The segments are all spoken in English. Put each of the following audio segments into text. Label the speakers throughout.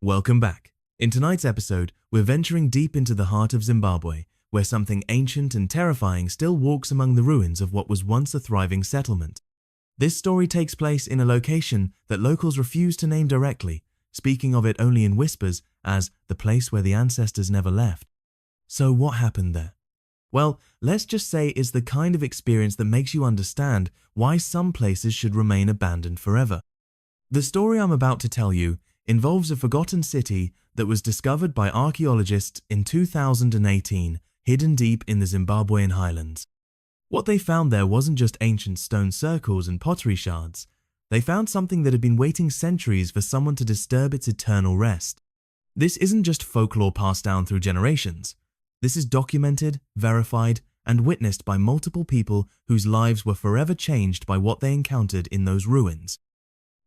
Speaker 1: Welcome back. In tonight's episode, we're venturing deep into the heart of Zimbabwe, where something ancient and terrifying still walks among the ruins of what was once a thriving settlement. This story takes place in a location that locals refuse to name directly, speaking of it only in whispers as the place where the ancestors never left. So what happened there? Well, let's just say it's the kind of experience that makes you understand why some places should remain abandoned forever. The story I'm about to tell you involves a forgotten city that was discovered by archaeologists in 2018, hidden deep in the Zimbabwean highlands. What they found there wasn't just ancient stone circles and pottery shards. They found something that had been waiting centuries for someone to disturb its eternal rest. This isn't just folklore passed down through generations. This is documented, verified, and witnessed by multiple people whose lives were forever changed by what they encountered in those ruins.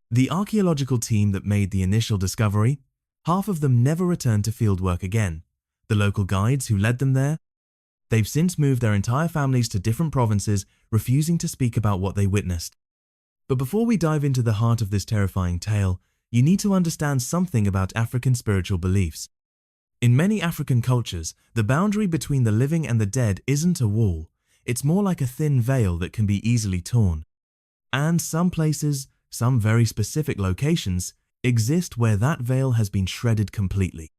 Speaker 1: The archaeological team that made the initial discovery, half of them never returned to fieldwork again. The local guides who led them there, they've since moved their entire families to different provinces, refusing to speak about what they witnessed. But before we dive into the heart of this terrifying tale, you need to understand something about African spiritual beliefs. In many African cultures, the boundary between the living and the dead isn't a wall. It's more like a thin veil that can be easily torn. And some places, some very specific locations, exist where that veil has been shredded completely.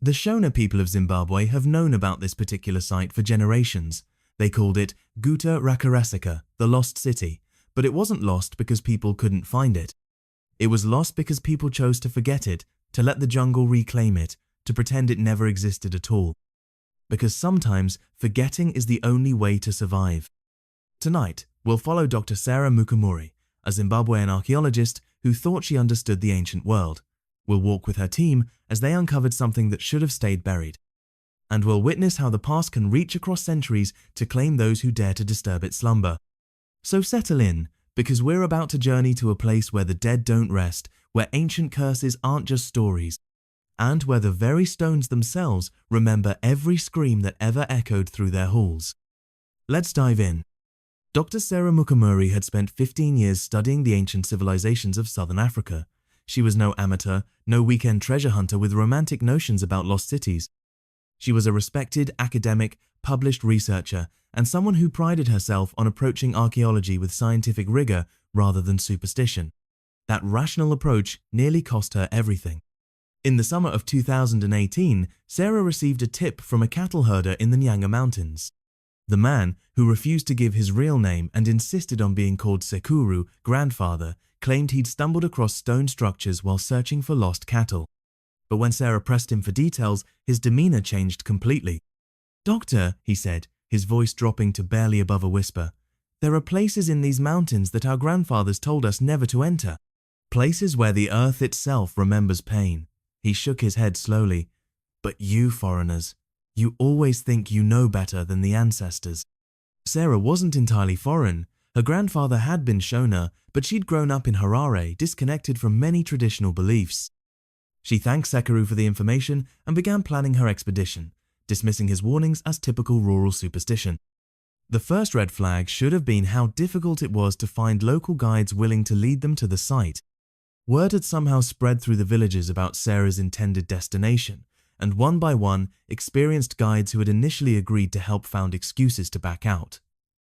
Speaker 1: The Shona people of Zimbabwe have known about this particular site for generations. They called it Guta Rakaresaka, the lost city, but it wasn't lost because people couldn't find it. It was lost because people chose to forget it, to let the jungle reclaim it, to pretend it never existed at all. Because sometimes forgetting is the only way to survive. Tonight, we'll follow Dr. Sarah Mukamuri, a Zimbabwean archaeologist who thought she understood the ancient world. We'll walk with her team as they uncovered something that should have stayed buried. And we'll witness how the past can reach across centuries to claim those who dare to disturb its slumber. So settle in, because we're about to journey to a place where the dead don't rest, where ancient curses aren't just stories, and where the very stones themselves remember every scream that ever echoed through their halls. Let's dive in. Dr. Sarah Mukamuri had spent 15 years studying the ancient civilizations of southern Africa. She was no amateur, no weekend treasure hunter with romantic notions about lost cities. She was a respected academic, published researcher, and someone who prided herself on approaching archaeology with scientific rigor rather than superstition. That rational approach nearly cost her everything. In the summer of 2018, Sarah received a tip from a cattle herder in the Nyanga Mountains. The man, who refused to give his real name and insisted on being called Sekuru, grandfather, claimed he'd stumbled across stone structures while searching for lost cattle. But when Sarah pressed him for details, his demeanor changed completely. "Doctor," he said, his voice dropping to barely above a whisper, "there are places in these mountains that our grandfathers told us never to enter. Places where the earth itself remembers pain." He shook his head slowly. "But you foreigners, you always think you know better than the ancestors." Sarah wasn't entirely foreign. Her grandfather had been Shona, but she'd grown up in Harare, disconnected from many traditional beliefs. She thanked Sekuru for the information and began planning her expedition, dismissing his warnings as typical rural superstition. The first red flag should have been how difficult it was to find local guides willing to lead them to the site. Word had somehow spread through the villages about Sarah's intended destination, and one by one, experienced guides who had initially agreed to help found excuses to back out.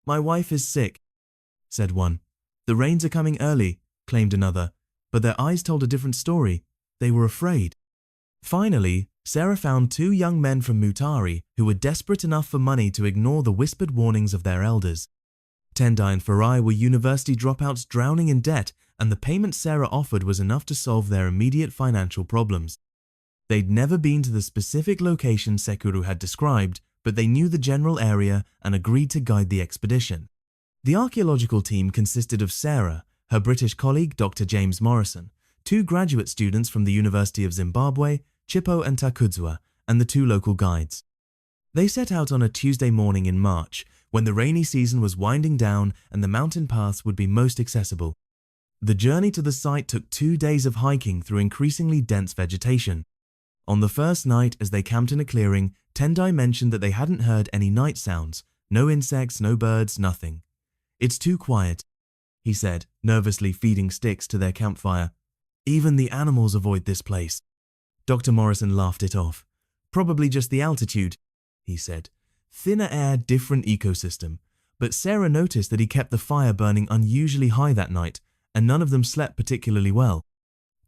Speaker 1: "My wife is sick," said one. "The rains are coming early," claimed another, but their eyes told a different story. They were afraid. Finally, Sarah found two young men from Mutari who were desperate enough for money to ignore the whispered warnings of their elders. Tendai and Farai were university dropouts drowning in debt, and the payment Sarah offered was enough to solve their immediate financial problems. They'd never been to the specific location Sekuru had described, but they knew the general area and agreed to guide the expedition. The archaeological team consisted of Sarah, her British colleague Dr. James Morrison, two graduate students from the University of Zimbabwe, Chippo and Takudzwa, and the two local guides. They set out on a Tuesday morning in March, when the rainy season was winding down and the mountain paths would be most accessible. The journey to the site took 2 days of hiking through increasingly dense vegetation. On the first night, as they camped in a clearing, Tendai mentioned that they hadn't heard any night sounds, no insects, no birds, nothing. "It's too quiet," he said, nervously feeding sticks to their campfire. "Even the animals avoid this place." Dr. Morrison laughed it off. Probably just the altitude, he said. Thinner air, different ecosystem. But Sarah noticed that he kept the fire burning unusually high that night, and none of them slept particularly well.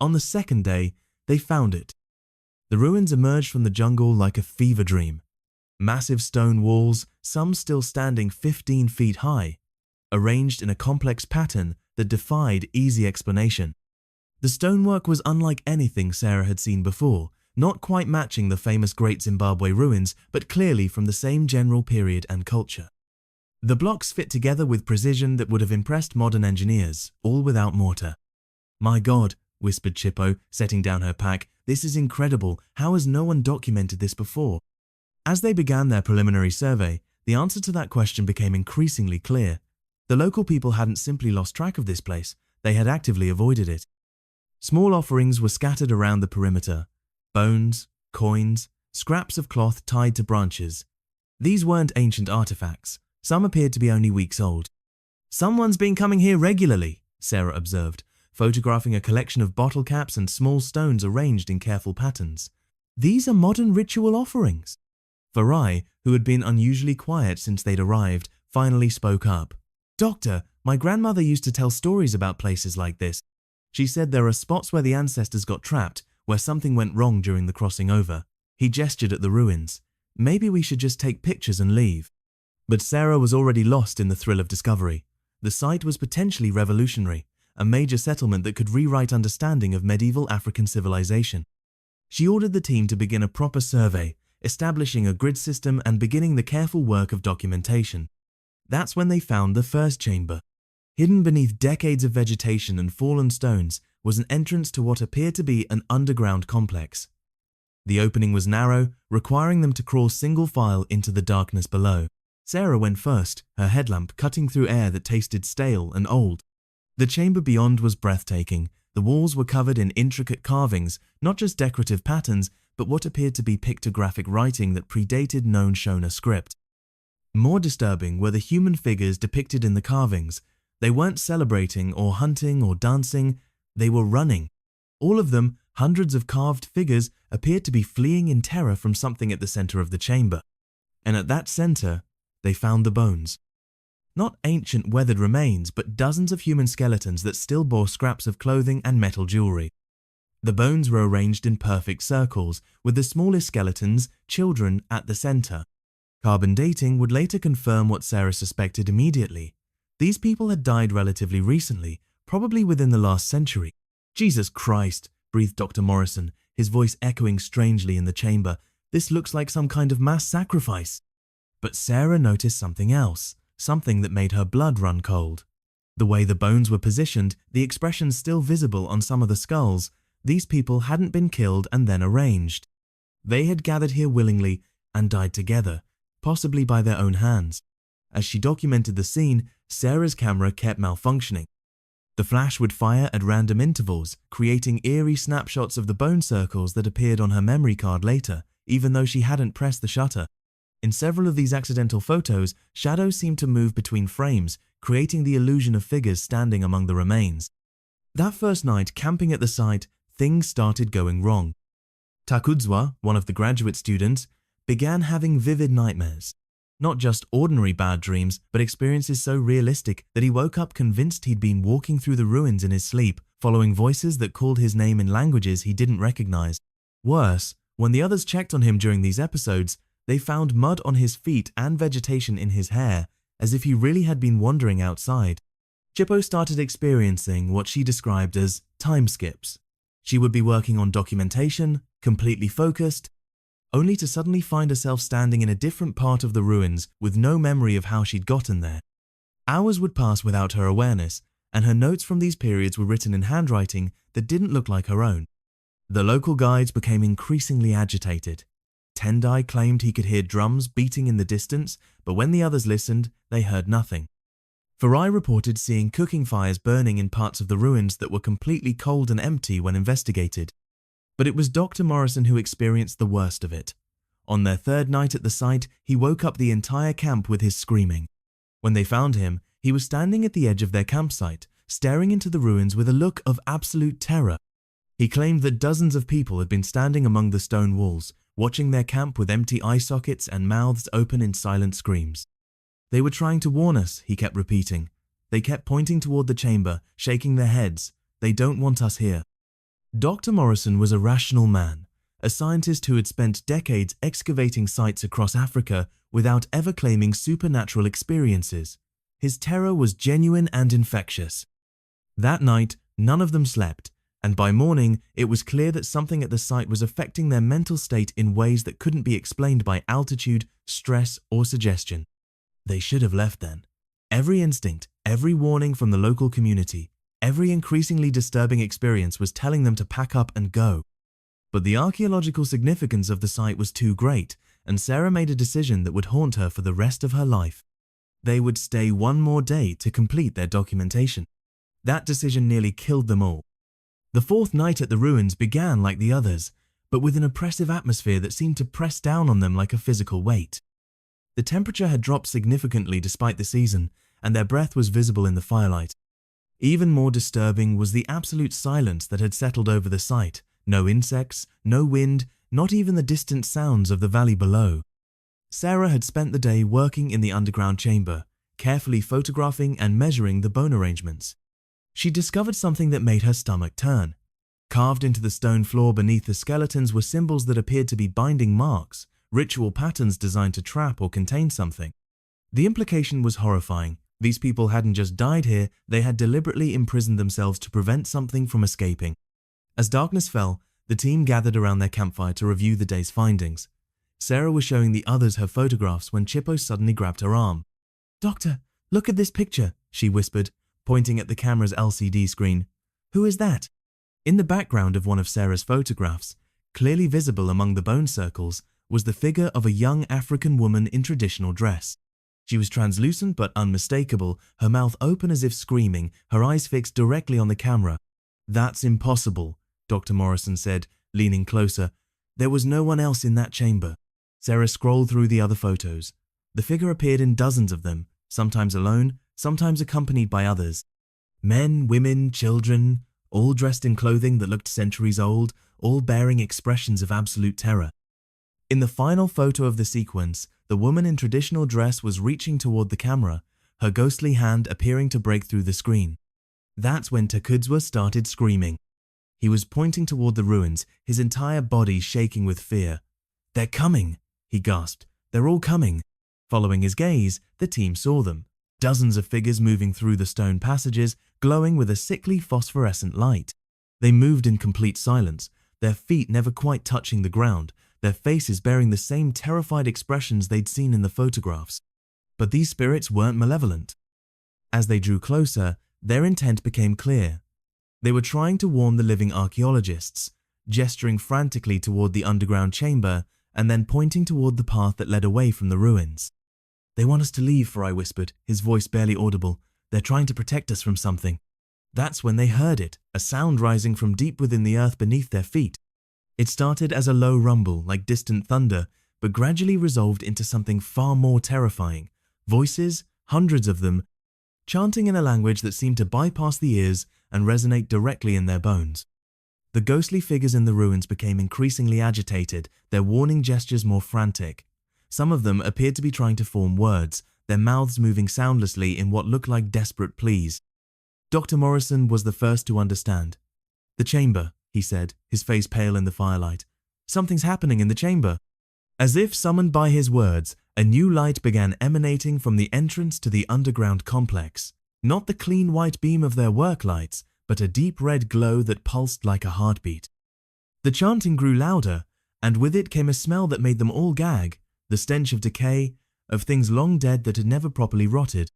Speaker 1: On the second day, they found it. The ruins emerged from the jungle like a fever dream. Massive stone walls, some still standing 15 feet high, arranged in a complex pattern that defied easy explanation. The stonework was unlike anything Sarah had seen before, not quite matching the famous Great Zimbabwe ruins, but clearly from the same general period and culture. The blocks fit together with precision that would have impressed modern engineers, all without mortar. "My God," whispered Chippo, setting down her pack, "this is incredible. How has no one documented this before?" As they began their preliminary survey, the answer to that question became increasingly clear. The local people hadn't simply lost track of this place, they had actively avoided it. Small offerings were scattered around the perimeter. Bones, coins, scraps of cloth tied to branches. These weren't ancient artifacts. Some appeared to be only weeks old. "Someone's been coming here regularly," Sarah observed, photographing a collection of bottle caps and small stones arranged in careful patterns. "These are modern ritual offerings." Farai, who had been unusually quiet since they'd arrived, finally spoke up. "Doctor, my grandmother used to tell stories about places like this. She said there are spots where the ancestors got trapped, where something went wrong during the crossing over." He gestured at the ruins. "Maybe we should just take pictures and leave." But Sarah was already lost in the thrill of discovery. The site was potentially revolutionary, a major settlement that could rewrite understanding of medieval African civilization. She ordered the team to begin a proper survey, establishing a grid system and beginning the careful work of documentation. That's when they found the first chamber. Hidden beneath decades of vegetation and fallen stones was an entrance to what appeared to be an underground complex. The opening was narrow, requiring them to crawl single file into the darkness below. Sarah went first, her headlamp cutting through air that tasted stale and old. The chamber beyond was breathtaking. The walls were covered in intricate carvings, not just decorative patterns, but what appeared to be pictographic writing that predated known Shona script. More disturbing were the human figures depicted in the carvings. They weren't celebrating or hunting or dancing, they were running. All of them, hundreds of carved figures, appeared to be fleeing in terror from something at the center of the chamber. And at that center, they found the bones. Not ancient weathered remains, but dozens of human skeletons that still bore scraps of clothing and metal jewelry. The bones were arranged in perfect circles, with the smallest skeletons, children, at the center. Carbon dating would later confirm what Sarah suspected immediately. These people had died relatively recently, probably within the last century. "Jesus Christ," breathed Dr. Morrison, his voice echoing strangely in the chamber. "This looks like some kind of mass sacrifice." But Sarah noticed something else, something that made her blood run cold. The way the bones were positioned, the expressions still visible on some of the skulls, these people hadn't been killed and then arranged. They had gathered here willingly and died together, possibly by their own hands. As she documented the scene, Sarah's camera kept malfunctioning. The flash would fire at random intervals, creating eerie snapshots of the bone circles that appeared on her memory card later, even though she hadn't pressed the shutter. In several of these accidental photos, shadows seemed to move between frames, creating the illusion of figures standing among the remains. That first night, camping at the site, things started going wrong. Takudzwa, one of the graduate students, began having vivid nightmares. Not just ordinary bad dreams, but experiences so realistic that he woke up convinced he'd been walking through the ruins in his sleep, following voices that called his name in languages he didn't recognize. Worse, when the others checked on him during these episodes, they found mud on his feet and vegetation in his hair, as if he really had been wandering outside. Chippo started experiencing what she described as time skips. She would be working on documentation, completely focused, only to suddenly find herself standing in a different part of the ruins with no memory of how she'd gotten there. Hours would pass without her awareness, and her notes from these periods were written in handwriting that didn't look like her own. The local guides became increasingly agitated. Tendai claimed he could hear drums beating in the distance, but when the others listened, they heard nothing. Farai reported seeing cooking fires burning in parts of the ruins that were completely cold and empty when investigated. But it was Dr. Morrison who experienced the worst of it. On their third night at the site, he woke up the entire camp with his screaming. When they found him, he was standing at the edge of their campsite, staring into the ruins with a look of absolute terror. He claimed that dozens of people had been standing among the stone walls, watching their camp with empty eye sockets and mouths open in silent screams. "They were trying to warn us," he kept repeating. "They kept pointing toward the chamber, shaking their heads. They don't want us here." Dr. Morrison was a rational man, a scientist who had spent decades excavating sites across Africa without ever claiming supernatural experiences. His terror was genuine and infectious. That night, none of them slept, and by morning, it was clear that something at the site was affecting their mental state in ways that couldn't be explained by altitude, stress, or suggestion. They should have left then. Every instinct, every warning from the local community, every increasingly disturbing experience was telling them to pack up and go. But the archaeological significance of the site was too great, and Sarah made a decision that would haunt her for the rest of her life. They would stay one more day to complete their documentation. That decision nearly killed them all. The fourth night at the ruins began like the others, but with an oppressive atmosphere that seemed to press down on them like a physical weight. The temperature had dropped significantly despite the season, and their breath was visible in the firelight. Even more disturbing was the absolute silence that had settled over the site. No insects, no wind, not even the distant sounds of the valley below. Sarah had spent the day working in the underground chamber, carefully photographing and measuring the bone arrangements. She discovered something that made her stomach turn. Carved into the stone floor beneath the skeletons were symbols that appeared to be binding marks, ritual patterns designed to trap or contain something. The implication was horrifying. These people hadn't just died here, they had deliberately imprisoned themselves to prevent something from escaping. As darkness fell, the team gathered around their campfire to review the day's findings. Sarah was showing the others her photographs when Chippo suddenly grabbed her arm. "Doctor, look at this picture," she whispered, pointing at the camera's LCD screen. "Who is that?" In the background of one of Sarah's photographs, clearly visible among the bone circles, was the figure of a young African woman in traditional dress. She was translucent but unmistakable, her mouth open as if screaming, her eyes fixed directly on the camera. "That's impossible," Dr. Morrison said, leaning closer. "There was no one else in that chamber." Sarah scrolled through the other photos. The figure appeared in dozens of them, sometimes alone, sometimes accompanied by others. Men, women, children, all dressed in clothing that looked centuries old, all bearing expressions of absolute terror. In the final photo of the sequence, the woman in traditional dress was reaching toward the camera, her ghostly hand appearing to break through the screen. That's when Takudzwa started screaming. He was pointing toward the ruins, his entire body shaking with fear. "They're coming," he gasped. "They're all coming." Following his gaze, the team saw them. Dozens of figures moving through the stone passages, glowing with a sickly phosphorescent light. They moved in complete silence, their feet never quite touching the ground, their faces bearing the same terrified expressions they'd seen in the photographs. But these spirits weren't malevolent. As they drew closer, their intent became clear. They were trying to warn the living archaeologists, gesturing frantically toward the underground chamber and then pointing toward the path that led away from the ruins. "They want us to leave," Fry whispered, his voice barely audible. "They're trying to protect us from something." That's when they heard it, a sound rising from deep within the earth beneath their feet. It started as a low rumble, like distant thunder, but gradually resolved into something far more terrifying. Voices, hundreds of them, chanting in a language that seemed to bypass the ears and resonate directly in their bones. The ghostly figures in the ruins became increasingly agitated, their warning gestures more frantic. Some of them appeared to be trying to form words, their mouths moving soundlessly in what looked like desperate pleas. Dr. Morrison was the first to understand. "The chamber," he said, his face pale in the firelight. "Something's happening in the chamber." As if summoned by his words, a new light began emanating from the entrance to the underground complex. Not the clean white beam of their work lights, but a deep red glow that pulsed like a heartbeat. The chanting grew louder, and with it came a smell that made them all gag, the stench of decay, of things long dead that had never properly rotted.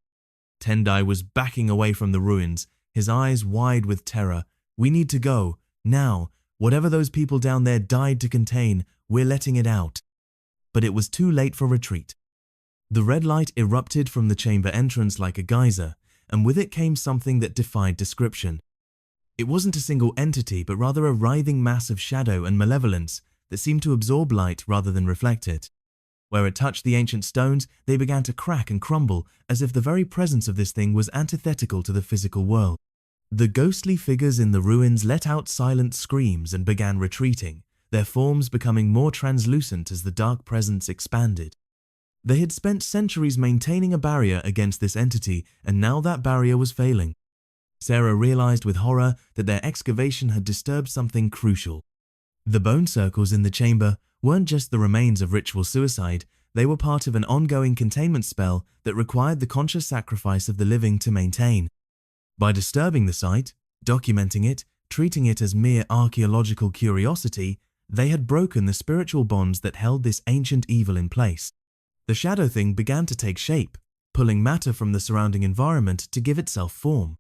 Speaker 1: Tendai was backing away from the ruins, his eyes wide with terror. "We need to go, now. Whatever those people down there died to contain, we're letting it out." But it was too late for retreat. The red light erupted from the chamber entrance like a geyser, and with it came something that defied description. It wasn't a single entity, but rather a writhing mass of shadow and malevolence that seemed to absorb light rather than reflect it. Where it touched the ancient stones, they began to crack and crumble, as if the very presence of this thing was antithetical to the physical world. The ghostly figures in the ruins let out silent screams and began retreating, their forms becoming more translucent as the dark presence expanded. They had spent centuries maintaining a barrier against this entity, and now that barrier was failing. Sarah realized with horror that their excavation had disturbed something crucial. The bone circles in the chamber weren't just the remains of ritual suicide, they were part of an ongoing containment spell that required the conscious sacrifice of the living to maintain. By disturbing the site, documenting it, treating it as mere archaeological curiosity, they had broken the spiritual bonds that held this ancient evil in place. The shadow thing began to take shape, pulling matter from the surrounding environment to give itself form.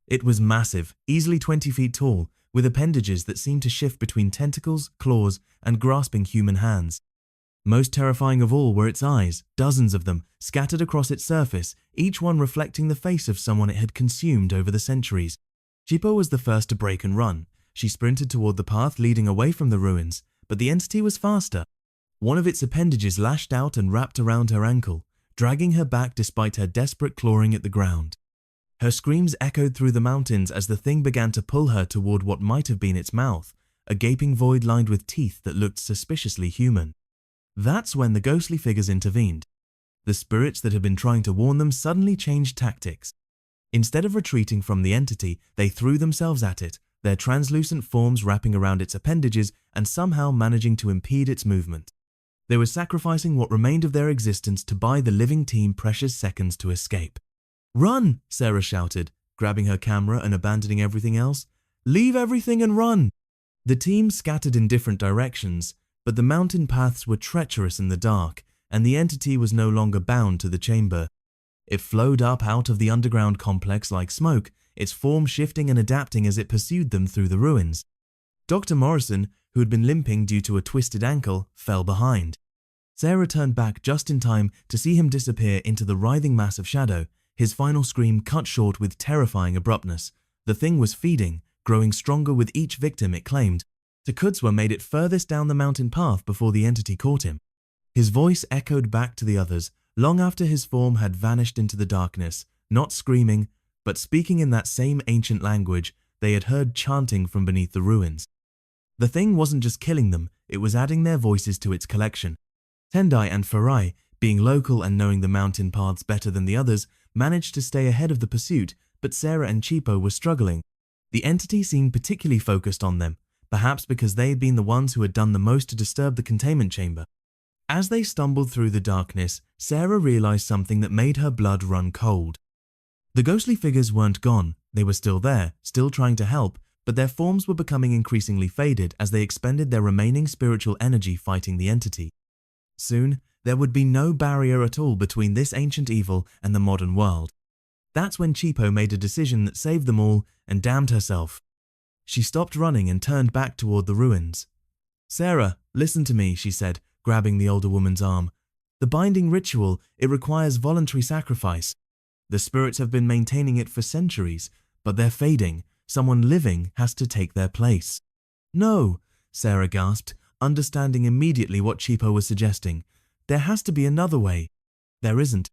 Speaker 1: It was massive, easily 20 feet tall, with appendages that seemed to shift between tentacles, claws, and grasping human hands. Most terrifying of all were its eyes, dozens of them, scattered across its surface, each one reflecting the face of someone it had consumed over the centuries. Chipo was the first to break and run. She sprinted toward the path leading away from the ruins, but the entity was faster. One of its appendages lashed out and wrapped around her ankle, dragging her back despite her desperate clawing at the ground. Her screams echoed through the mountains as the thing began to pull her toward what might have been its mouth, a gaping void lined with teeth that looked suspiciously human. That's when the ghostly figures intervened. The spirits that had been trying to warn them suddenly changed tactics. Instead of retreating from the entity, they threw themselves at it, their translucent forms wrapping around its appendages and somehow managing to impede its movement. They were sacrificing what remained of their existence to buy the living team precious seconds to escape. "Run!" Sarah shouted, grabbing her camera and abandoning everything else. "Leave everything and run!" The team scattered in different directions, but the mountain paths were treacherous in the dark, and the entity was no longer bound to the chamber. It flowed up out of the underground complex like smoke, its form shifting and adapting as it pursued them through the ruins. Dr. Morrison, who had been limping due to a twisted ankle, fell behind. Sarah turned back just in time to see him disappear into the writhing mass of shadow, his final scream cut short with terrifying abruptness. The thing was feeding, growing stronger with each victim it claimed. Takudzwa made it furthest down the mountain path before the entity caught him. His voice echoed back to the others, long after his form had vanished into the darkness, not screaming, but speaking in that same ancient language they had heard chanting from beneath the ruins. The thing wasn't just killing them, it was adding their voices to its collection. Tendai and Farai, being local and knowing the mountain paths better than the others, managed to stay ahead of the pursuit, but Sarah and Chipo were struggling. The entity seemed particularly focused on them, perhaps because they had been the ones who had done the most to disturb the containment chamber. As they stumbled through the darkness, Sarah realized something that made her blood run cold. The ghostly figures weren't gone, they were still there, still trying to help, but their forms were becoming increasingly faded as they expended their remaining spiritual energy fighting the entity. Soon, there would be no barrier at all between this ancient evil and the modern world. That's when Chipo made a decision that saved them all and damned herself. She stopped running and turned back toward the ruins. "Sarah, listen to me," she said, grabbing the older woman's arm. "The binding ritual, it requires voluntary sacrifice. The spirits have been maintaining it for centuries, but they're fading. Someone living has to take their place." "No," Sarah gasped, understanding immediately what Chipo was suggesting. "There has to be another way." "There isn't,"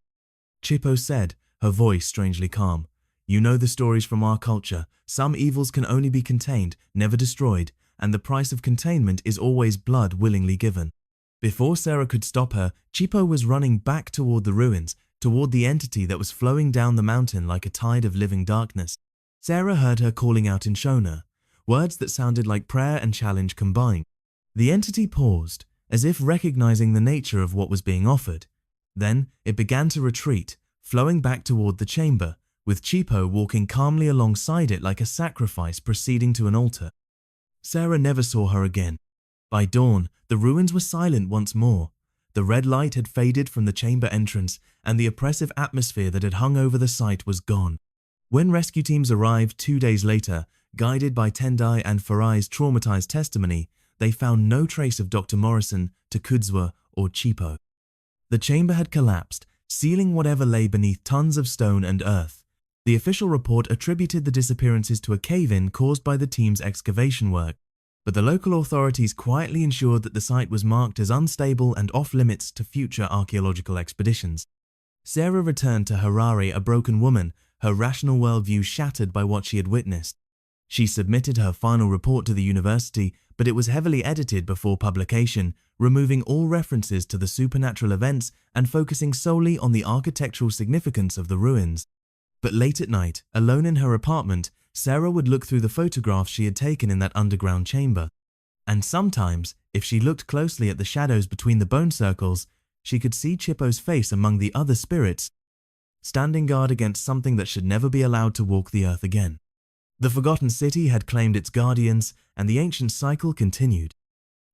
Speaker 1: Chipo said, her voice strangely calm. "You know the stories from our culture. Some evils can only be contained, never destroyed, and the price of containment is always blood willingly given." Before Sarah could stop her, Chipo was running back toward the ruins, toward the entity that was flowing down the mountain like a tide of living darkness. Sarah heard her calling out in Shona, words that sounded like prayer and challenge combined. The entity paused, as if recognizing the nature of what was being offered. Then it began to retreat, flowing back toward the chamber, with Chipo walking calmly alongside it like a sacrifice proceeding to an altar. Sarah never saw her again. By dawn, the ruins were silent once more. The red light had faded from the chamber entrance, and the oppressive atmosphere that had hung over the site was gone. When rescue teams arrived 2 days later, guided by Tendai and Farai's traumatized testimony, they found no trace of Dr. Morrison, Takudzwa, or Chipo. The chamber had collapsed, sealing whatever lay beneath tons of stone and earth. The official report attributed the disappearances to a cave-in caused by the team's excavation work, but the local authorities quietly ensured that the site was marked as unstable and off-limits to future archaeological expeditions. Sarah returned to Harare a broken woman, her rational worldview shattered by what she had witnessed. She submitted her final report to the university, but it was heavily edited before publication, removing all references to the supernatural events and focusing solely on the architectural significance of the ruins. But late at night, alone in her apartment, Sarah would look through the photographs she had taken in that underground chamber. And sometimes, if she looked closely at the shadows between the bone circles, she could see Chippo's face among the other spirits, standing guard against something that should never be allowed to walk the earth again. The forgotten city had claimed its guardians, and the ancient cycle continued.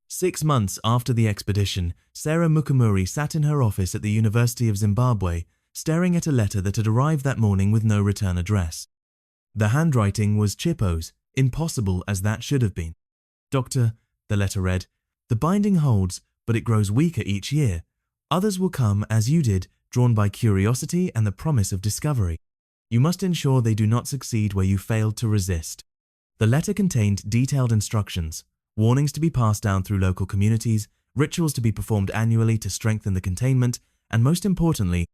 Speaker 1: 6 months after the expedition, Sarah Mukamuri sat in her office at the University of Zimbabwe, staring at a letter that had arrived that morning with no return address. The handwriting was Chippo's, impossible as that should have been. "Doctor," the letter read, "the binding holds, but it grows weaker each year. Others will come, as you did, drawn by curiosity and the promise of discovery. You must ensure they do not succeed where you failed to resist." The letter contained detailed instructions, warnings to be passed down through local communities, rituals to be performed annually to strengthen the containment, and most importantly,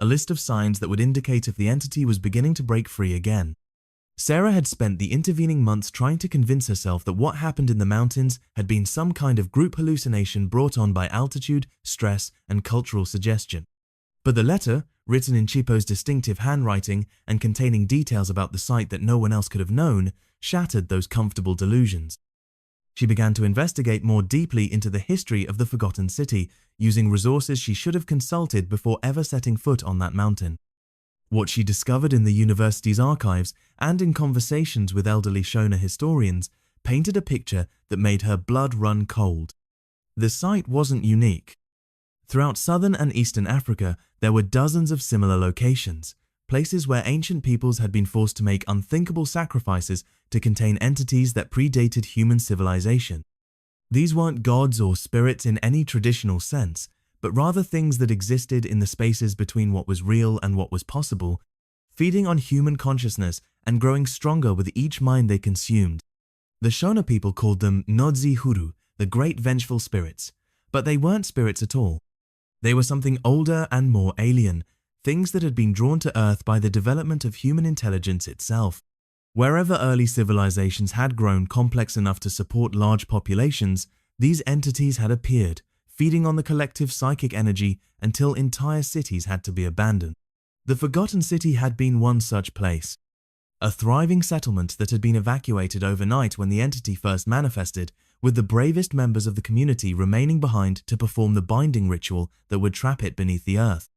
Speaker 1: a list of signs that would indicate if the entity was beginning to break free again. Sarah had spent the intervening months trying to convince herself that what happened in the mountains had been some kind of group hallucination brought on by altitude, stress, and cultural suggestion. But the letter, written in Chippo's distinctive handwriting and containing details about the site that no one else could have known, shattered those comfortable delusions. She began to investigate more deeply into the history of the forgotten city, using resources she should have consulted before ever setting foot on that mountain. What she discovered in the university's archives and in conversations with elderly Shona historians painted a picture that made her blood run cold. The site wasn't unique. Throughout southern and eastern Africa, there were dozens of similar locations, places where ancient peoples had been forced to make unthinkable sacrifices to contain entities that predated human civilization. These weren't gods or spirits in any traditional sense, but rather things that existed in the spaces between what was real and what was possible, feeding on human consciousness and growing stronger with each mind they consumed. The Shona people called them Nodzi Huru, the great vengeful spirits, but they weren't spirits at all. They were something older and more alien, things that had been drawn to Earth by the development of human intelligence itself. Wherever early civilizations had grown complex enough to support large populations, these entities had appeared, feeding on the collective psychic energy until entire cities had to be abandoned. The Forgotten City had been one such place. A thriving settlement that had been evacuated overnight when the entity first manifested, with the bravest members of the community remaining behind to perform the binding ritual that would trap it beneath the earth.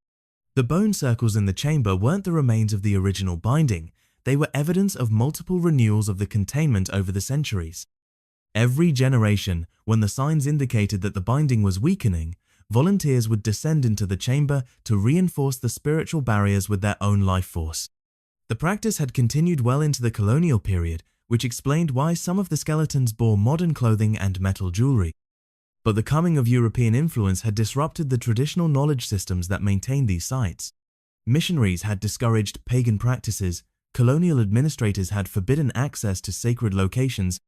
Speaker 1: The bone circles in the chamber weren't the remains of the original binding, they were evidence of multiple renewals of the containment over the centuries. Every generation, when the signs indicated that the binding was weakening, volunteers would descend into the chamber to reinforce the spiritual barriers with their own life force. The practice had continued well into the colonial period, which explained why some of the skeletons bore modern clothing and metal jewelry. But the coming of European influence had disrupted the traditional knowledge systems that maintained these sites. Missionaries had discouraged pagan practices, colonial administrators had forbidden access to sacred locations,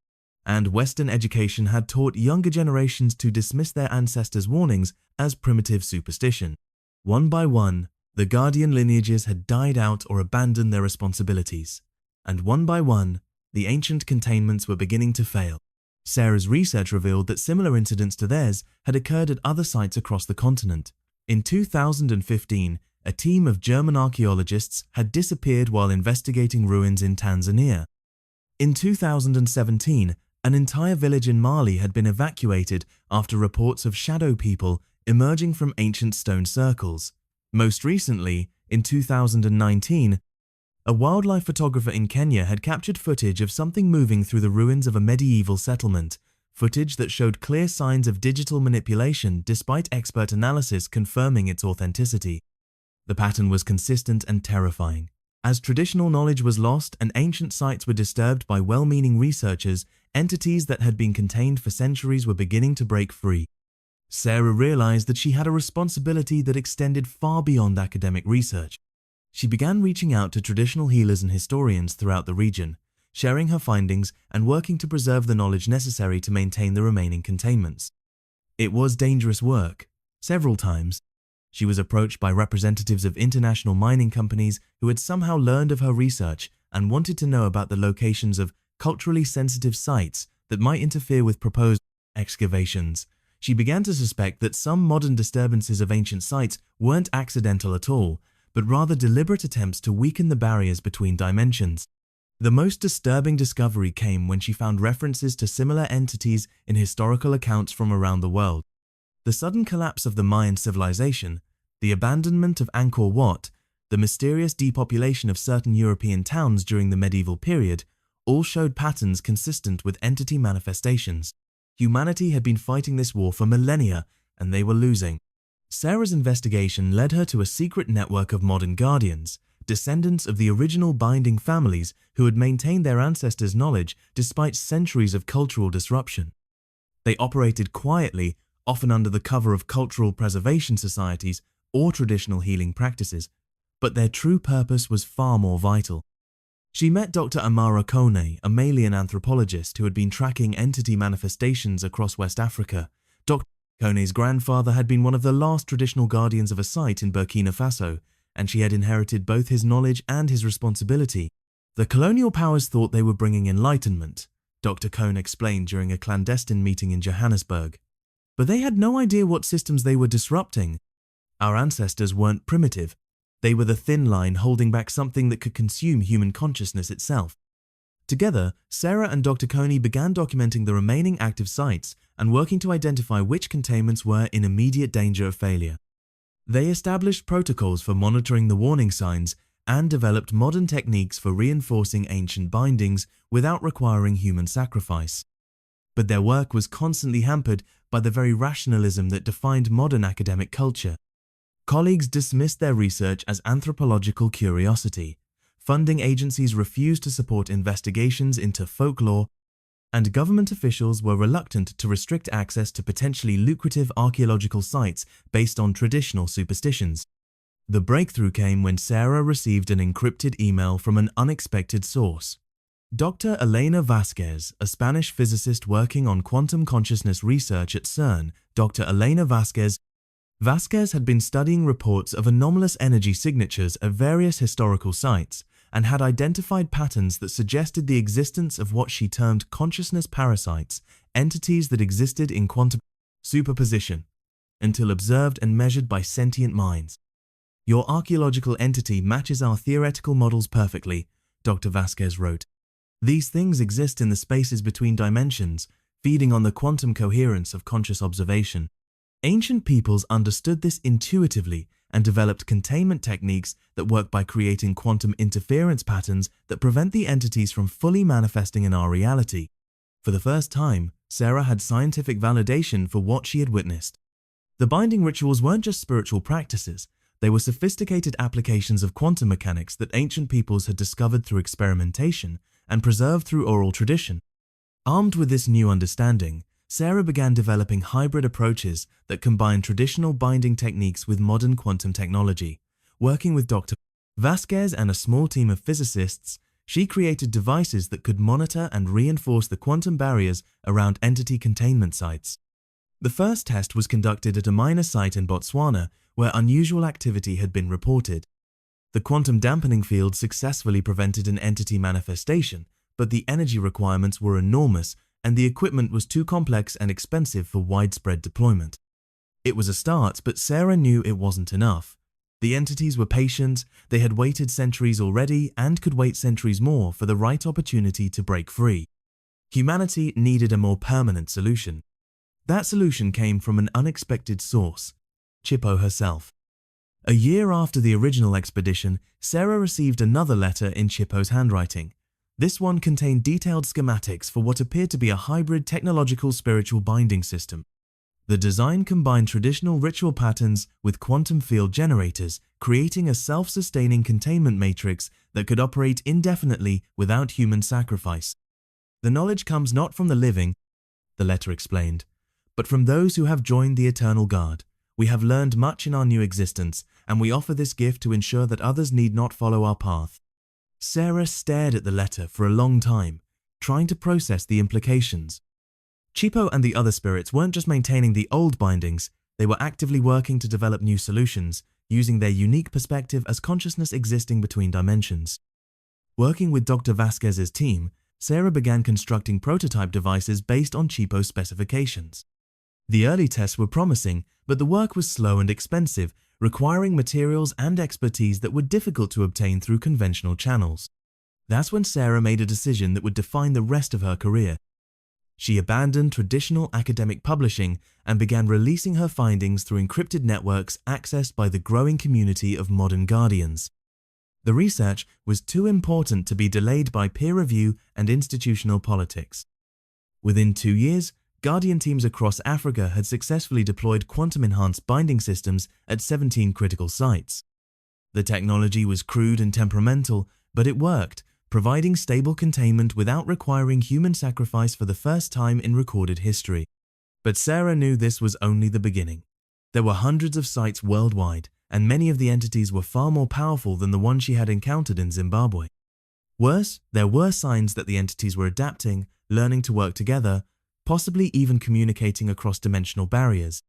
Speaker 1: and Western education had taught younger generations to dismiss their ancestors' warnings as primitive superstition. One by one, the guardian lineages had died out or abandoned their responsibilities, and one by one, the ancient containments were beginning to fail. Sarah's research revealed that similar incidents to theirs had occurred at other sites across the continent. In 2015, a team of German archaeologists had disappeared while investigating ruins in Tanzania. In 2017, an entire village in Mali had been evacuated after reports of shadow people emerging from ancient stone circles. Most recently, in 2019, a wildlife photographer in Kenya had captured footage of something moving through the ruins of a medieval settlement, footage that showed clear signs of digital manipulation despite expert analysis confirming its authenticity. The pattern was consistent and terrifying. As traditional knowledge was lost and ancient sites were disturbed by well-meaning researchers, entities that had been contained for centuries were beginning to break free. Sarah realized that she had a responsibility that extended far beyond academic research. She began reaching out to traditional healers and historians throughout the region, sharing her findings and working to preserve the knowledge necessary to maintain the remaining containments. It was dangerous work. Several times, She was approached by representatives of international mining companies who had somehow learned of her research and wanted to know about the locations of culturally sensitive sites that might interfere with proposed excavations. She began to suspect that some modern disturbances of ancient sites weren't accidental at all, but rather deliberate attempts to weaken the barriers between dimensions. The most disturbing discovery came when she found references to similar entities in historical accounts from around the world. The sudden collapse of the Mayan civilization, the abandonment of Angkor Wat, the mysterious depopulation of certain European towns during the medieval period, all showed patterns consistent with entity manifestations. Humanity had been fighting this war for millennia, and they were losing. Sarah's investigation led her to a secret network of modern guardians, descendants of the original binding families who had maintained their ancestors' knowledge despite centuries of cultural disruption. They operated quietly, often under the cover of cultural preservation societies or traditional healing practices, but their true purpose was far more vital. She met Dr. Amara Kone, a Malian anthropologist who had been tracking entity manifestations across West Africa. Dr. Kone's grandfather had been one of the last traditional guardians of a site in Burkina Faso, and she had inherited both his knowledge and his responsibility. The colonial powers thought they were bringing enlightenment, Dr. Kone explained during a clandestine meeting in Johannesburg. But they had no idea what systems they were disrupting. Our ancestors weren't primitive. They were the thin line holding back something that could consume human consciousness itself. Together, Sarah and Dr. Kone began documenting the remaining active sites and working to identify which containments were in immediate danger of failure. They established protocols for monitoring the warning signs and developed modern techniques for reinforcing ancient bindings without requiring human sacrifice. But their work was constantly hampered by the very rationalism that defined modern academic culture. Colleagues dismissed their research as anthropological curiosity. Funding agencies refused to support investigations into folklore, and government officials were reluctant to restrict access to potentially lucrative archaeological sites based on traditional superstitions. The breakthrough came when Sarah received an encrypted email from an unexpected source. Dr. Elena Vasquez, a Spanish physicist working on quantum consciousness research at CERN, Dr. Elena Vasquez had been studying reports of anomalous energy signatures at various historical sites and had identified patterns that suggested the existence of what she termed consciousness parasites, entities that existed in quantum superposition, until observed and measured by sentient minds. Your archaeological entity matches our theoretical models perfectly, Dr. Vasquez wrote. These things exist in the spaces between dimensions, feeding on the quantum coherence of conscious observation. Ancient peoples understood this intuitively and developed containment techniques that work by creating quantum interference patterns that prevent the entities from fully manifesting in our reality. For the first time, Sarah had scientific validation for what she had witnessed. The binding rituals weren't just spiritual practices, they were sophisticated applications of quantum mechanics that ancient peoples had discovered through experimentation and preserved through oral tradition. Armed with this new understanding, Sarah began developing hybrid approaches that combine traditional binding techniques with modern quantum technology. Working with Dr. Vasquez and a small team of physicists, she created devices that could monitor and reinforce the quantum barriers around entity containment sites. The first test was conducted at a minor site in Botswana where unusual activity had been reported. The quantum dampening field successfully prevented an entity manifestation, but the energy requirements were enormous and the equipment was too complex and expensive for widespread deployment. It was a start, but Sarah knew it wasn't enough. The entities were patient, they had waited centuries already and could wait centuries more for the right opportunity to break free. Humanity needed a more permanent solution. That solution came from an unexpected source, Chippo herself. A year after the original expedition, Sarah received another letter in Chippo's handwriting. This one contained detailed schematics for what appeared to be a hybrid technological spiritual binding system. The design combined traditional ritual patterns with quantum field generators, creating a self-sustaining containment matrix that could operate indefinitely without human sacrifice. The knowledge comes not from the living, the letter explained, but from those who have joined the Eternal Guard. We have learned much in our new existence, and we offer this gift to ensure that others need not follow our path. Sarah stared at the letter for a long time, trying to process the implications. Chippo and the other spirits weren't just maintaining the old bindings, They were actively working to develop new solutions, using their unique perspective as consciousness existing between dimensions. Working with Dr. Vasquez's team, Sarah began constructing prototype devices based on cheapo specifications. The early tests were promising, but the work was slow and expensive, requiring materials and expertise that were difficult to obtain through conventional channels. That's when Sarah made a decision that would define the rest of her career. She abandoned traditional academic publishing and began releasing her findings through encrypted networks accessed by the growing community of modern guardians. The research was too important to be delayed by peer review and institutional politics. Within 2 years, Guardian teams across Africa had successfully deployed quantum-enhanced binding systems at 17 critical sites. The technology was crude and temperamental, but it worked, providing stable containment without requiring human sacrifice for the first time in recorded history. But Sarah knew this was only the beginning. There were hundreds of sites worldwide, and many of the entities were far more powerful than the one she had encountered in Zimbabwe. Worse, there were signs that the entities were adapting, learning to work together, possibly even communicating across dimensional barriers.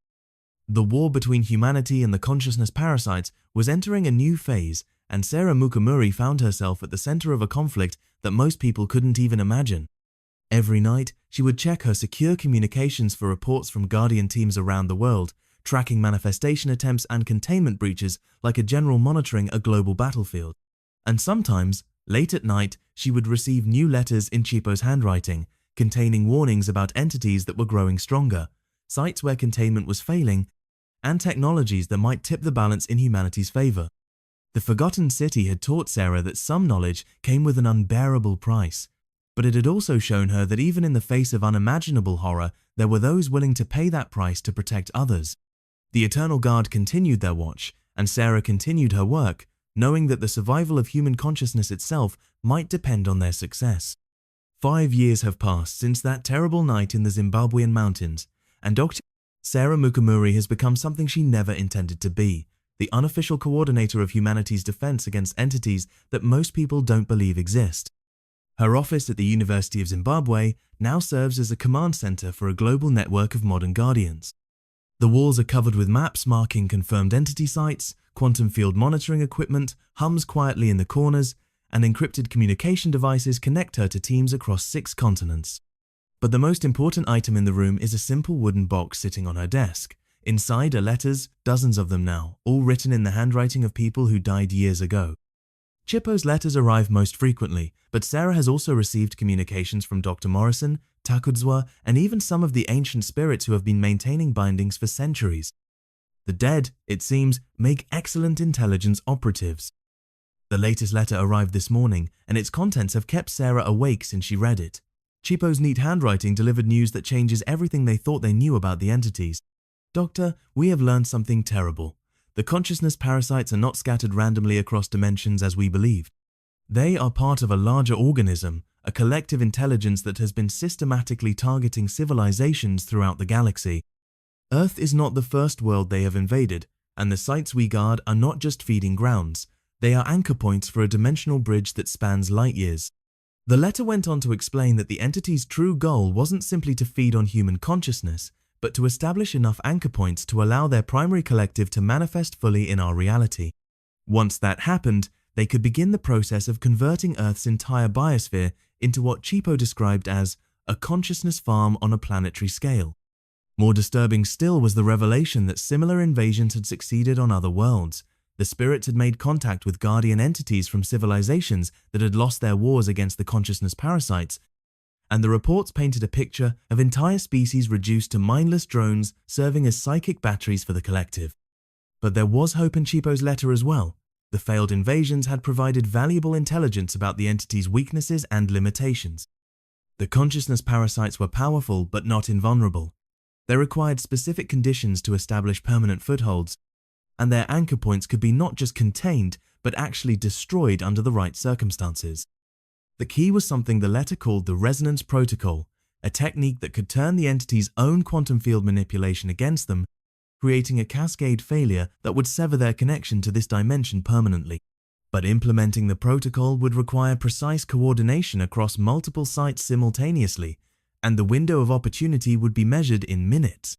Speaker 1: The war between humanity and the consciousness parasites was entering a new phase, and Sarah Mukamuri found herself at the center of a conflict that most people couldn't even imagine. Every night, she would check her secure communications for reports from Guardian teams around the world, tracking manifestation attempts and containment breaches like a general monitoring a global battlefield. And sometimes, late at night, she would receive new letters in Chipo's handwriting, containing warnings about entities that were growing stronger, sites where containment was failing, and technologies that might tip the balance in humanity's favor. The Forgotten City had taught Sarah that some knowledge came with an unbearable price, but it had also shown her that even in the face of unimaginable horror, there were those willing to pay that price to protect others. The Eternal Guard continued their watch, and Sarah continued her work, knowing that the survival of human consciousness itself might depend on their success. 5 years have passed since that terrible night in the Zimbabwean mountains, and Dr. Sarah Mukamuri has become something she never intended to be, the unofficial coordinator of humanity's defense against entities that most people don't believe exist. Her office at the University of Zimbabwe now serves as a command center for a global network of modern guardians. The walls are covered with maps marking confirmed entity sites, quantum field monitoring equipment hums quietly in the corners, and encrypted communication devices connect her to teams across 6 continents. But the most important item in the room is a simple wooden box sitting on her desk. Inside are letters, dozens of them now, all written in the handwriting of people who died years ago. Chipo's letters arrive most frequently, but Sarah has also received communications from Dr. Morrison, Takudzwa, and even some of the ancient spirits who have been maintaining bindings for centuries. The dead, it seems, make excellent intelligence operatives. The latest letter arrived this morning, and its contents have kept Sarah awake since she read it. Chipo's neat handwriting delivered news that changes everything they thought they knew about the entities. Doctor, we have learned something terrible. The consciousness parasites are not scattered randomly across dimensions as we believed. They are part of a larger organism, a collective intelligence that has been systematically targeting civilizations throughout the galaxy. Earth is not the first world they have invaded, and the sites we guard are not just feeding grounds. They are anchor points for a dimensional bridge that spans light years. The letter went on to explain that the entity's true goal wasn't simply to feed on human consciousness, but to establish enough anchor points to allow their primary collective to manifest fully in our reality. Once that happened, they could begin the process of converting Earth's entire biosphere into what Chipo described as a consciousness farm on a planetary scale. More disturbing still was the revelation that similar invasions had succeeded on other worlds. The spirits had made contact with guardian entities from civilizations that had lost their wars against the consciousness parasites, and the reports painted a picture of entire species reduced to mindless drones serving as psychic batteries for the collective. But there was hope in Chipo's letter as well. The failed invasions had provided valuable intelligence about the entity's weaknesses and limitations. The consciousness parasites were powerful but not invulnerable. They required specific conditions to establish permanent footholds, and their anchor points could be not just contained, but actually destroyed under the right circumstances. The key was something the letter called the resonance protocol, a technique that could turn the entity's own quantum field manipulation against them, creating a cascade failure that would sever their connection to this dimension permanently. But implementing the protocol would require precise coordination across multiple sites simultaneously, and the window of opportunity would be measured in minutes.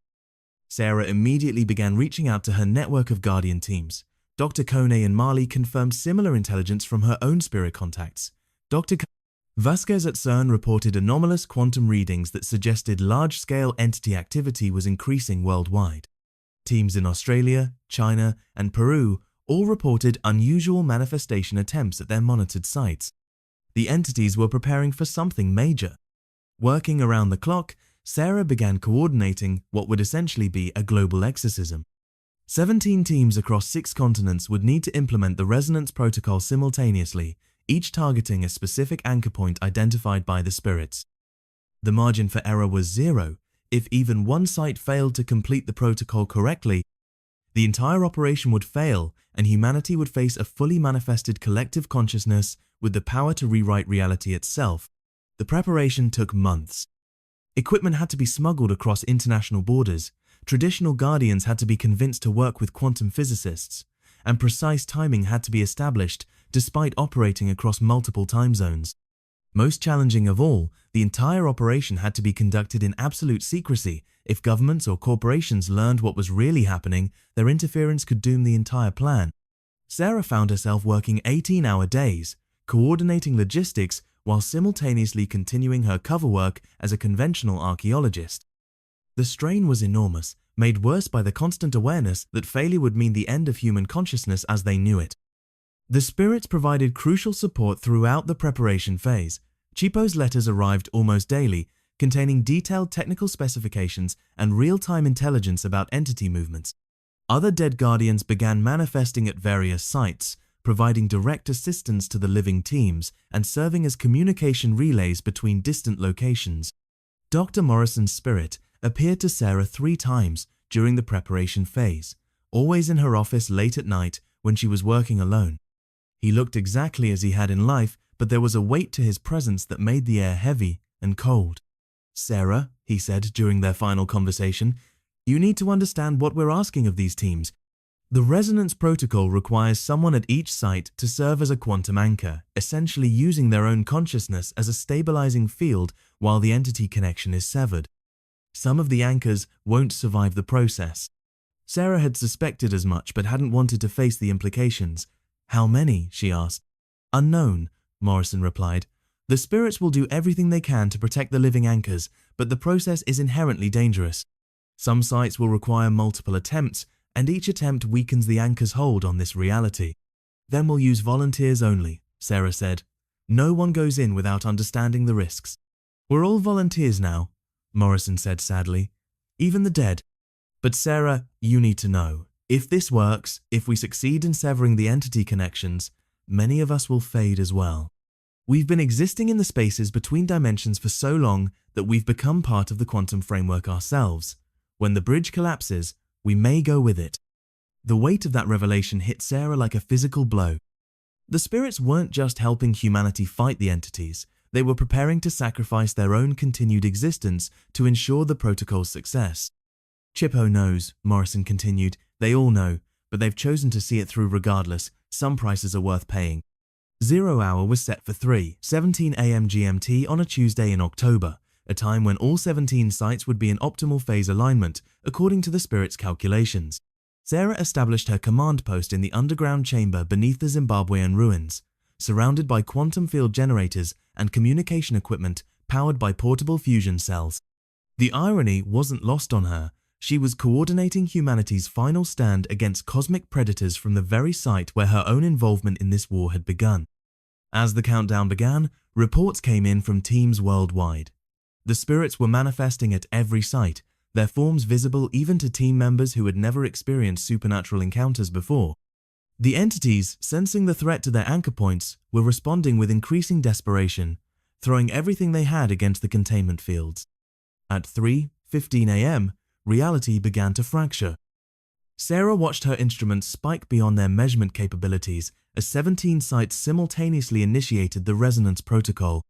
Speaker 1: Sarah immediately began reaching out to her network of Guardian teams. Dr. Kone and Marley confirmed similar intelligence from her own spirit contacts. Dr. Vasquez at CERN reported anomalous quantum readings that suggested large-scale entity activity was increasing worldwide. Teams in Australia, China, and Peru all reported unusual manifestation attempts at their monitored sites. The entities were preparing for something major. Working around the clock, Sarah began coordinating what would essentially be a global exorcism. 17 teams across 6 continents would need to implement the resonance protocol simultaneously, each targeting a specific anchor point identified by the spirits. The margin for error was 0. If even one site failed to complete the protocol correctly, the entire operation would fail and humanity would face a fully manifested collective consciousness with the power to rewrite reality itself. The preparation took months. Equipment had to be smuggled across international borders, traditional guardians had to be convinced to work with quantum physicists, and precise timing had to be established despite operating across multiple time zones. Most challenging of all, the entire operation had to be conducted in absolute secrecy. If governments or corporations learned what was really happening, their interference could doom the entire plan. Sarah found herself working 18-hour days, coordinating logistics while simultaneously continuing her cover work as a conventional archaeologist. The strain was enormous, made worse by the constant awareness that failure would mean the end of human consciousness as they knew it. The spirits provided crucial support throughout the preparation phase. Chipo's letters arrived almost daily, containing detailed technical specifications and real-time intelligence about entity movements. Other dead guardians began manifesting at various sites, providing direct assistance to the living teams and serving as communication relays between distant locations. Dr. Morrison's spirit appeared to Sarah 3 times during the preparation phase, always in her office late at night when she was working alone. He looked exactly as he had in life, but there was a weight to his presence that made the air heavy and cold. "Sarah," he said during their final conversation, "you need to understand what we're asking of these teams. The resonance protocol requires someone at each site to serve as a quantum anchor, essentially using their own consciousness as a stabilizing field while the entity connection is severed. Some of the anchors won't survive the process." Sarah had suspected as much but hadn't wanted to face the implications. "How many?" she asked. "Unknown," Morrison replied. "The spirits will do everything they can to protect the living anchors, but the process is inherently dangerous. Some sites will require multiple attempts, and each attempt weakens the anchor's hold on this reality. Then we'll use volunteers only," Sarah said. "No one goes in without understanding the risks." "We're all volunteers now," Morrison said sadly. "Even the dead." "But Sarah, you need to know. If this works, if we succeed in severing the entity connections, many of us will fade as well. We've been existing in the spaces between dimensions for so long that we've become part of the quantum framework ourselves. When the bridge collapses, we may go with it." The weight of that revelation hit Sarah like a physical blow. The spirits weren't just helping humanity fight the entities, they were preparing to sacrifice their own continued existence to ensure the protocol's success. "Chippo knows," Morrison continued. "They all know, but they've chosen to see it through regardless. Some prices are worth paying." 0 hour was set for 3:17 a.m. GMT on a Tuesday in October, a time when all 17 sites would be in optimal phase alignment, according to the Spirit's calculations. Sarah established her command post in the underground chamber beneath the Zimbabwean ruins, surrounded by quantum field generators and communication equipment powered by portable fusion cells. The irony wasn't lost on her. She was coordinating humanity's final stand against cosmic predators from the very site where her own involvement in this war had begun. As the countdown began, reports came in from teams worldwide. The spirits were manifesting at every site, their forms visible even to team members who had never experienced supernatural encounters before. The entities, sensing the threat to their anchor points, were responding with increasing desperation, throwing everything they had against the containment fields. At 3:15 a.m., reality began to fracture. Sarah watched her instruments spike beyond their measurement capabilities as 17 sites simultaneously initiated the resonance protocol.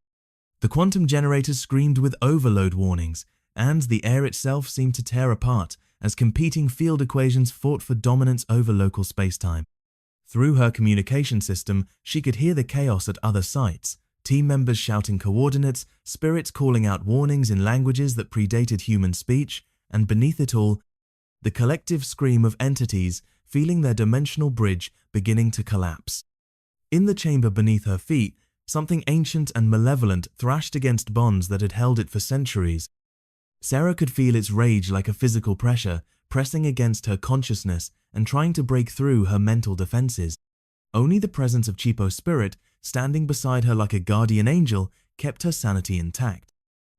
Speaker 1: The quantum generators screamed with overload warnings, and the air itself seemed to tear apart as competing field equations fought for dominance over local spacetime. Through her communication system, she could hear the chaos at other sites, team members shouting coordinates, spirits calling out warnings in languages that predated human speech, and beneath it all, the collective scream of entities feeling their dimensional bridge beginning to collapse. In the chamber beneath her feet, something ancient and malevolent thrashed against bonds that had held it for centuries. Sarah could feel its rage like a physical pressure, pressing against her consciousness and trying to break through her mental defenses. Only the presence of Chipo's spirit, standing beside her like a guardian angel, kept her sanity intact.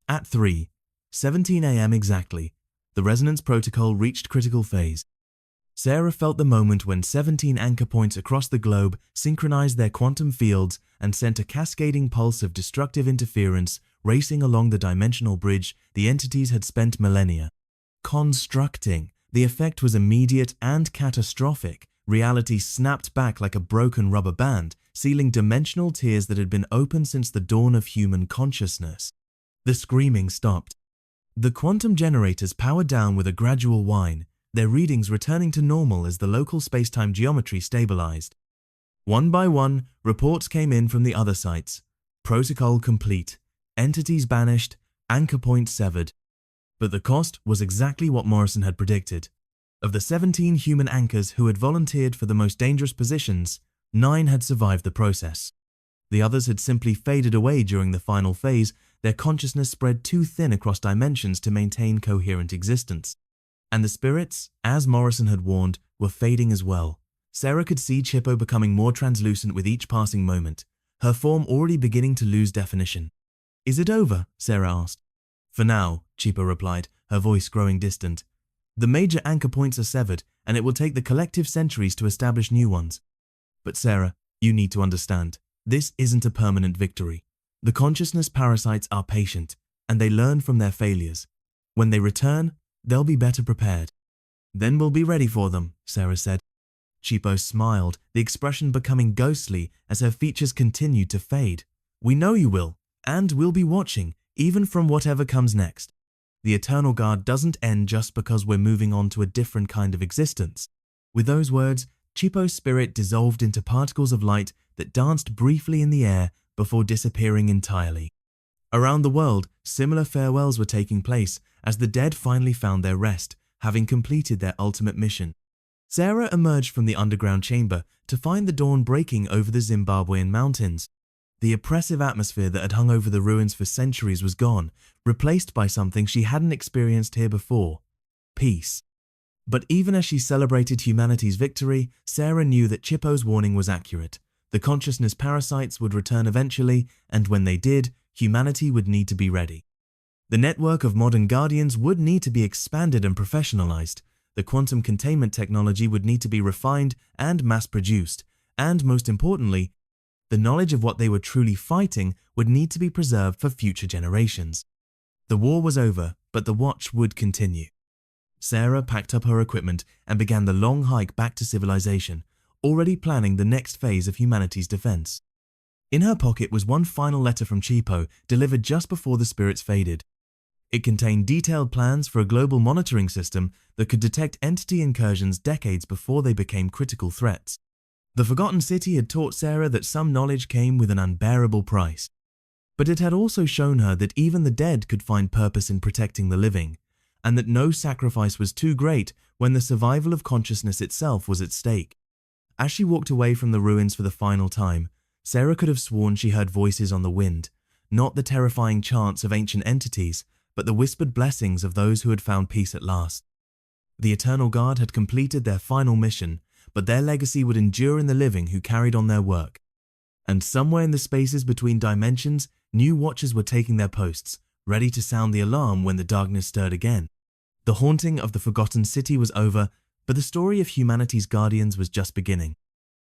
Speaker 1: At 3:17 a.m. exactly, the resonance protocol reached critical phase. Sarah felt the moment when 17 anchor points across the globe synchronized their quantum fields and sent a cascading pulse of destructive interference racing along the dimensional bridge the entities had spent millennia constructing. The effect was immediate and catastrophic. Reality snapped back like a broken rubber band, sealing dimensional tears that had been open since the dawn of human consciousness. The screaming stopped. The quantum generators powered down with a gradual whine, their readings returning to normal as the local space-time geometry stabilized. One by one, reports came in from the other sites. Protocol complete. Entities banished. Anchor point severed. But the cost was exactly what Morrison had predicted. Of the 17 human anchors who had volunteered for the most dangerous positions, 9 had survived the process. The others had simply faded away during the final phase, their consciousness spread too thin across dimensions to maintain coherent existence. And the spirits, as Morrison had warned, were fading as well. Sarah could see Chipo becoming more translucent with each passing moment, her form already beginning to lose definition. "Is it over?" Sarah asked. "For now," Chipo replied, her voice growing distant. "The major anchor points are severed, and it will take the collective centuries to establish new ones. But Sarah, you need to understand, this isn't a permanent victory. The consciousness parasites are patient, and they learn from their failures. When they return, they'll be better prepared." "Then we'll be ready for them," Sarah said. Chipo smiled, the expression becoming ghostly as her features continued to fade. "We know you will, and we'll be watching, even from whatever comes next. The Eternal Guard doesn't end just because we're moving on to a different kind of existence." With those words, Chipo's spirit dissolved into particles of light that danced briefly in the air before disappearing entirely. Around the world, similar farewells were taking place as the dead finally found their rest, having completed their ultimate mission. Sarah emerged from the underground chamber to find the dawn breaking over the Zimbabwean mountains. The oppressive atmosphere that had hung over the ruins for centuries was gone, replaced by something she hadn't experienced here before: peace. But even as she celebrated humanity's victory, Sarah knew that Chipo's warning was accurate. The consciousness parasites would return eventually, and when they did, humanity would need to be ready. The network of modern guardians would need to be expanded and professionalized. The quantum containment technology would need to be refined and mass-produced, and most importantly, the knowledge of what they were truly fighting would need to be preserved for future generations. The war was over, but the watch would continue. Sarah packed up her equipment and began the long hike back to civilization, already planning the next phase of humanity's defense. In her pocket was one final letter from Chipo, delivered just before the spirits faded. It contained detailed plans for a global monitoring system that could detect entity incursions decades before they became critical threats. The Forgotten City had taught Sarah that some knowledge came with an unbearable price. But it had also shown her that even the dead could find purpose in protecting the living, and that no sacrifice was too great when the survival of consciousness itself was at stake. As she walked away from the ruins for the final time, Sarah could have sworn she heard voices on the wind, not the terrifying chants of ancient entities, but the whispered blessings of those who had found peace at last. The Eternal Guard had completed their final mission, but their legacy would endure in the living who carried on their work. And somewhere in the spaces between dimensions, new watchers were taking their posts, ready to sound the alarm when the darkness stirred again. The haunting of the Forgotten City was over, but the story of humanity's guardians was just beginning.